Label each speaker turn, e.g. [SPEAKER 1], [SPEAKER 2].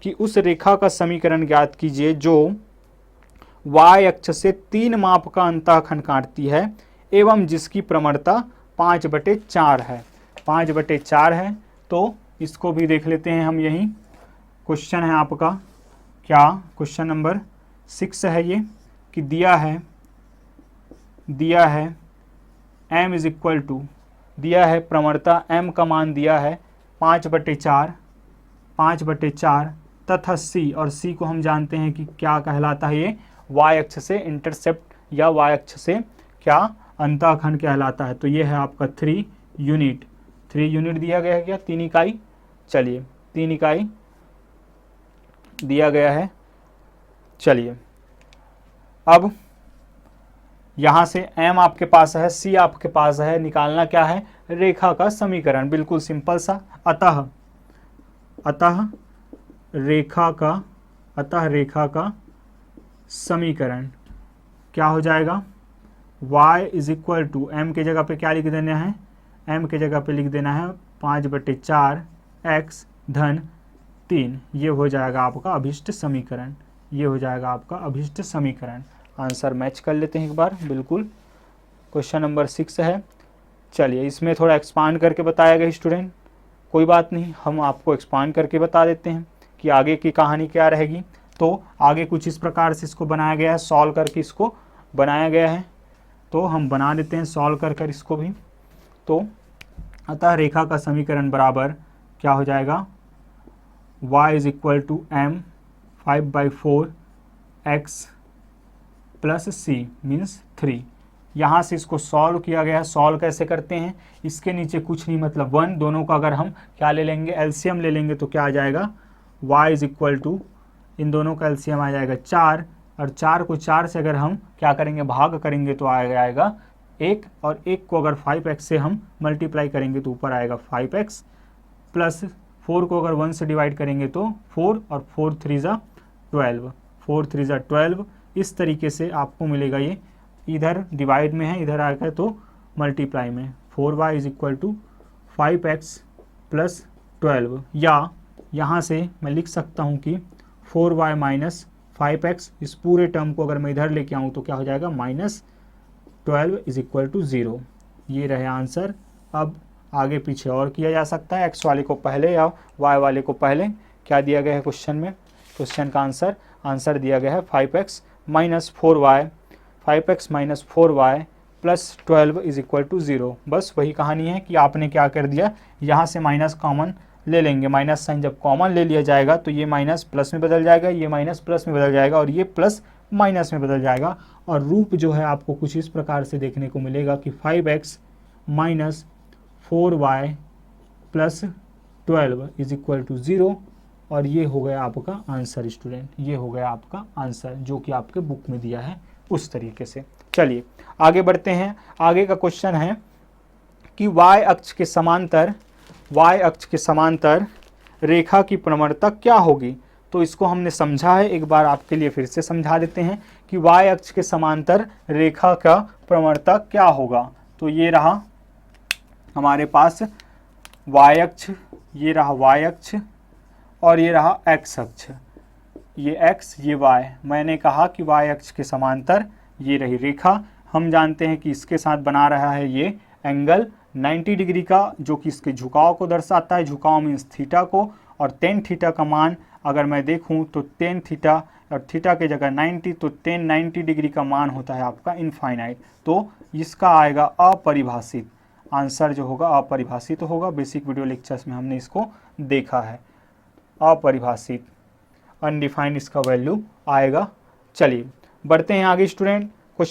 [SPEAKER 1] कि उस रेखा का समीकरण ज्ञात कीजिए जो y अक्ष से 3 माप का अंतःखंड काटती है एवं जिसकी प्रवणता 5/4 है। 5/4 है, तो इसको भी देख लेते हैं हम। यही क्वेश्चन है आपका, क्या क्वेश्चन नंबर 6 है ये, कि दिया है m इज इक्वल टू, दिया है प्रवणता m का मान दिया है 5/4 तथा c, और c को हम जानते हैं कि क्या कहलाता है, ये y अक्ष से इंटरसेप्ट या y अक्ष से क्या अंतःखंड कहलाता है। तो ये है आपका 3 यूनिट दिया गया है, क्या 3 इकाई, चलिए 3 इकाई दिया गया है। चलिए अब यहाँ से m आपके पास है, c आपके पास है, निकालना क्या है, रेखा का समीकरण, बिल्कुल सिंपल सा। अतः रेखा का समीकरण क्या हो जाएगा, y is equal to m के जगह पे क्या लिख देना है, m के जगह पे लिख देना है 5/4 x धन 3। ये हो जाएगा आपका अभिष्ट समीकरण, ये हो जाएगा आपका अभिष्ट समीकरण। आंसर मैच कर लेते हैं एक बार, बिल्कुल क्वेश्चन नंबर 6 है। चलिए इसमें थोड़ा एक्सपांड करके बताया गया स्टूडेंट, कोई बात नहीं, हम आपको एक्सपांड करके बता देते हैं कि आगे की कहानी क्या रहेगी। तो आगे कुछ इस प्रकार से इसको बनाया गया है, सॉल्व करके इसको बनाया गया है, तो हम बना देते हैं सॉल्व कर इसको भी। तो अतः रेखा का समीकरण बराबर क्या हो जाएगा, y is equal to m 5/4 x plus c means 3। यहाँ से इसको सॉल्व किया गया है। सॉल्व कैसे करते हैं, इसके नीचे कुछ नहीं मतलब 1, दोनों का अगर हम क्या ले लेंगे, एलसीएम ले लेंगे, तो क्या आ जाएगा, y इज इक्वल टू, इन दोनों का एलसीएम आ जाएगा 4, और 4 को 4 से अगर हम क्या करेंगे, भाग करेंगे, तो आएगा 1, और 1 को अगर 5x से हम मल्टीप्लाई करेंगे तो ऊपर आएगा 5x, प्लस 4 को अगर 1 से डिवाइड करेंगे तो 4, और 4 3 ज़ा 12, 4 3 ज़ा 12। इस तरीके से आपको मिलेगा, ये इधर डिवाइड में है, इधर आएगा तो मल्टीप्लाई में, 4y is equal to 5x plus 12, या यहाँ से मैं लिख सकता हूँ कि 4y माइनस 5x, इस पूरे टर्म को अगर मैं इधर लेके आऊँ तो क्या हो जाएगा, -12 इज इक्वल टू 0। ये रहे आंसर। अब आगे पीछे और किया जा सकता है, x वाले को पहले या y वाले को पहले। क्या दिया गया है क्वेश्चन में, क्वेश्चन का आंसर दिया गया है 5x minus 4y, 5x minus 4y plus 12 is equal to 0। बस वही कहानी है कि आपने क्या कर दिया, यहाँ से माइनस कॉमन ले लेंगे, माइनस साइन जब कॉमन ले लिया जाएगा तो ये माइनस प्लस में बदल जाएगा, ये माइनस प्लस में बदल जाएगा, और ये प्लस माइनस में बदल जाएगा। और रूप जो है आपको कुछ इस प्रकार से देखने को मिलेगा कि 5x minus 4y plus 12 is equal to 0, और ये हो गया आपका आंसर स्टूडेंट, ये हो गया आपका आंसर जो कि आपके बुक में दिया है उस तरीके से। चलिए आगे बढ़ते हैं। आगे का क्वेश्चन है कि y अक्ष के समांतर रेखा की प्रवणता क्या होगी। तो इसको हमने समझा है, एक बार आपके लिए फिर से समझा देते हैं कि y अक्ष के समांतर रेखा का प्रवणता क्या होगा। तो ये रहा हमारे पास y अक्ष, ये रहा y अक्ष, और ये रहा x अक्ष, ये x ये y। मैंने कहा कि y अक्ष के समांतर ये रही रेखा, हम जानते हैं कि इसके साथ बना रहा है ये एंगल 90 डिग्री का, जो कि इसके झुकाव को दर्शाता है। झुकाव मीन्स थीटा को, और टेन थीटा का मान अगर मैं देखूं तो टेन थीटा, और थीटा के जगह 90, तो 90 डिग्री का मान होता है आपका इनफाइनाइट। तो इसका आएगा अपरिभाषित, आंसर जो होगा अपरिभाषित होगा। बेसिक वीडियो लेक्चर्स में हमने इसको देखा है, अपरिभाषित, अनडिफाइंड इसका वैल्यू आएगा। चलिए बढ़ते हैं आगे स्टूडेंट।